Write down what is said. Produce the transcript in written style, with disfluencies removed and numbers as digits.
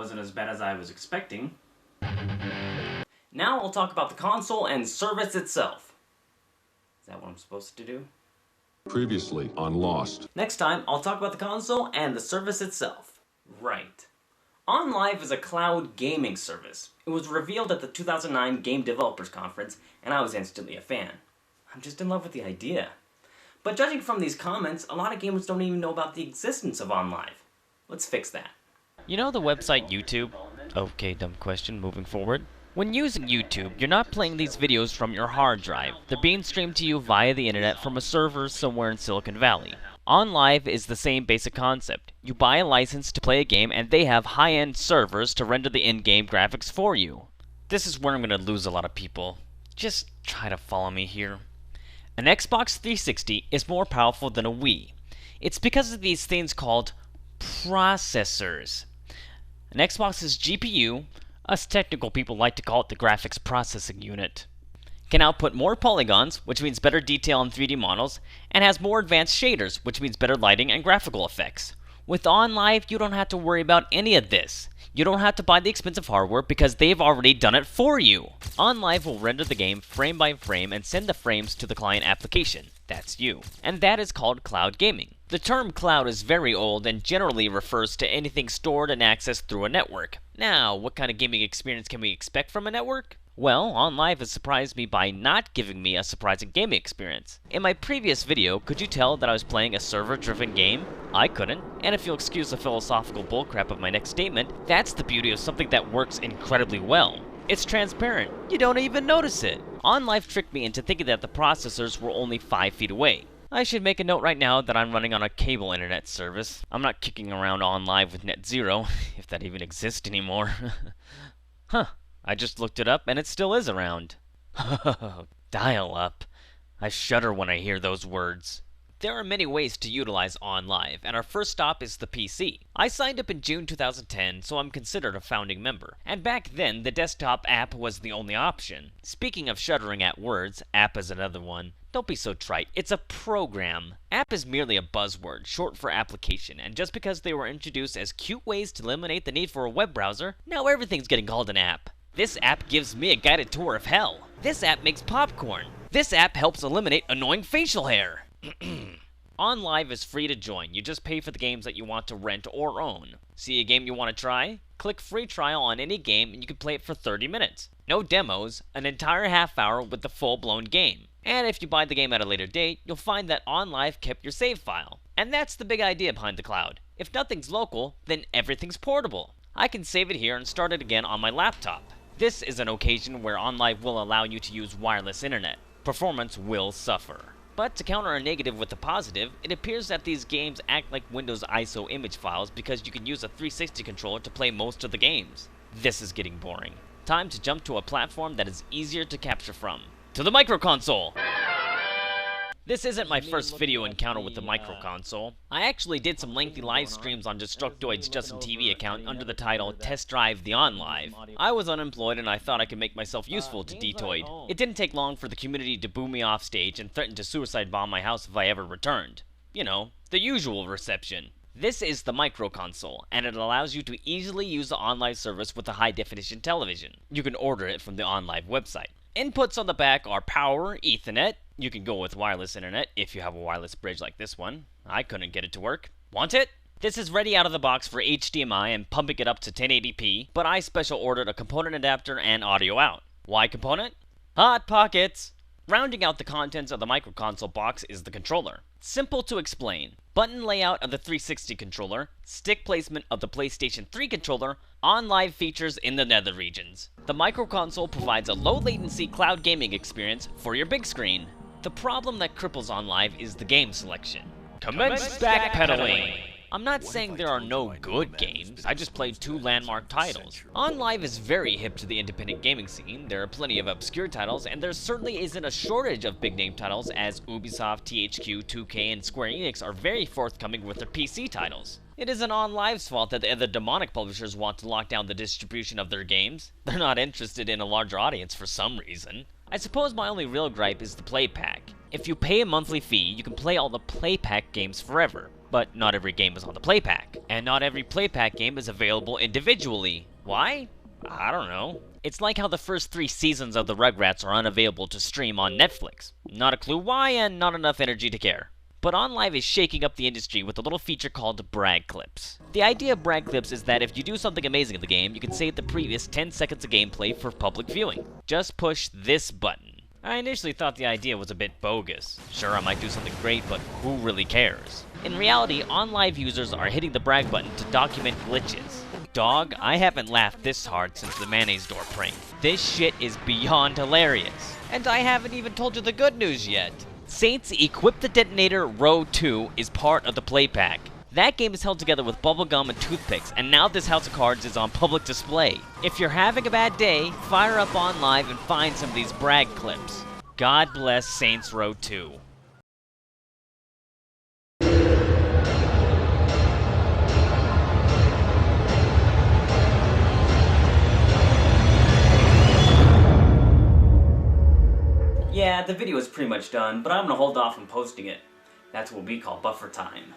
wasn't as bad as I was expecting. Now I'll talk about the console and service itself. Is that what I'm supposed to do? Previously on Lost. Next time, I'll talk about the console and the service itself. Right. Onlive is a cloud gaming service. It was revealed at the 2009 Game Developers Conference, and I was instantly a fan. I'm just in love with the idea. But judging from these comments, a lot of gamers don't even know about the existence of Onlive. Let's fix that. You know the website YouTube? Okay, dumb question, moving forward. When using YouTube, you're not playing these videos from your hard drive. They're being streamed to you via the internet from a server somewhere in Silicon Valley. OnLive is the same basic concept. You buy a license to play a game and they have high-end servers to render the in-game graphics for you. This is where I'm going to lose a lot of people. Just try to follow me here. An Xbox 360 is more powerful than a Wii. It's because of these things called processors. An Xbox's GPU, us technical people like to call it the graphics processing unit, can output more polygons, which means better detail in 3D models, and has more advanced shaders, which means better lighting and graphical effects. With OnLive, you don't have to worry about any of this. You don't have to buy the expensive hardware because they've already done it for you. OnLive will render the game frame by frame and send the frames to the client application. That's you. And that is called cloud gaming. The term cloud is very old and generally refers to anything stored and accessed through a network. Now, what kind of gaming experience can we expect from a network? Well, OnLive has surprised me by not giving me a surprising gaming experience. In my previous video, could you tell that I was playing a server-driven game? I couldn't, and if you'll excuse the philosophical bullcrap of my next statement, that's the beauty of something that works incredibly well. It's transparent. You don't even notice it. OnLive tricked me into thinking that the processors were only 5 feet away. I should make a note right now that I'm running on a cable internet service. I'm not kicking around OnLive with net zero, if that even exists anymore. Huh. I just looked it up, and it still is around. Dial-up. I shudder when I hear those words. There are many ways to utilize OnLive, and our first stop is the PC. I signed up in June 2010, so I'm considered a founding member. And back then, the desktop app was the only option. Speaking of shuddering at words, app is another one. Don't be so trite, it's a program. App is merely a buzzword, short for application, and just because they were introduced as cute ways to eliminate the need for a web browser, now everything's getting called an app. This app gives me a guided tour of hell. This app makes popcorn. This app helps eliminate annoying facial hair. OnLive is free to join. You just pay for the games that you want to rent or own. See a game you want to try? Click free trial on any game and you can play it for 30 minutes. No demos, an entire half hour with the full-blown game. And if you buy the game at a later date, you'll find that OnLive kept your save file. And that's the big idea behind the cloud. If nothing's local, then everything's portable. I can save it here and start it again on my laptop. This is an occasion where OnLive will allow you to use wireless internet. Performance will suffer. But to counter a negative with a positive, it appears that these games act like Windows ISO image files because you can use a 360 controller to play most of the games. This is getting boring. Time to jump to a platform that is easier to capture from. To the MicroConsole! This isn't my first video encounter with the MicroConsole. I actually did some lengthy live streams on Destructoid's Justin TV account under the title Test Drive the OnLive. I was unemployed and I thought I could make myself useful to Detoid. It didn't take long for the community to boo me off stage and threaten to suicide bomb my house if I ever returned. You know, the usual reception. This is the MicroConsole, and it allows you to easily use the OnLive service with a high-definition television. You can order it from the OnLive website. Inputs on the back are power, Ethernet. You can go with wireless internet if you have a wireless bridge like this one. I couldn't get it to work. Want it? This is ready out of the box for HDMI and pumping it up to 1080p, but I special ordered a component adapter and audio out. Why component? Hot Pockets! Rounding out the contents of the MicroConsole box is the controller. Simple to explain. Button layout of the 360 controller, stick placement of the PlayStation 3 controller, OnLive features in the nether regions. The MicroConsole provides a low-latency cloud gaming experience for your big screen. The problem that cripples OnLive is the game selection. Commence backpedaling! I'm not saying there are no good games, I just played 2 landmark titles. OnLive is very hip to the independent gaming scene, there are plenty of obscure titles, and there certainly isn't a shortage of big name titles as Ubisoft, THQ, 2K, and Square Enix are very forthcoming with their PC titles. It isn't OnLive's fault that the other demonic publishers want to lock down the distribution of their games. They're not interested in a larger audience for some reason. I suppose my only real gripe is the Play Pack. If you pay a monthly fee, you can play all the Play Pack games forever. But not every game is on the Play Pack, and not every Play Pack game is available individually. Why? I don't know. It's like how the first 3 seasons of the Rugrats are unavailable to stream on Netflix. Not a clue why, and not enough energy to care. But Onlive is shaking up the industry with a little feature called brag clips. The idea of brag clips is that if you do something amazing in the game, you can save the previous 10 seconds of gameplay for public viewing. Just push this button. I initially thought the idea was a bit bogus. Sure, I might do something great, but who really cares? In reality, Onlive users are hitting the brag button to document glitches. Dog, I haven't laughed this hard since the mayonnaise door prank. This shit is beyond hilarious. And I haven't even told you the good news yet. Saints Equip the Detonator Row 2 is part of the Play Pack. That game is held together with bubblegum and toothpicks, and now this house of cards is on public display. If you're having a bad day, fire up Onlive and find some of these brag clips. God bless Saints Row 2. Yeah, the video is pretty much done, but I'm gonna hold off on posting it. That's what we call buffer time.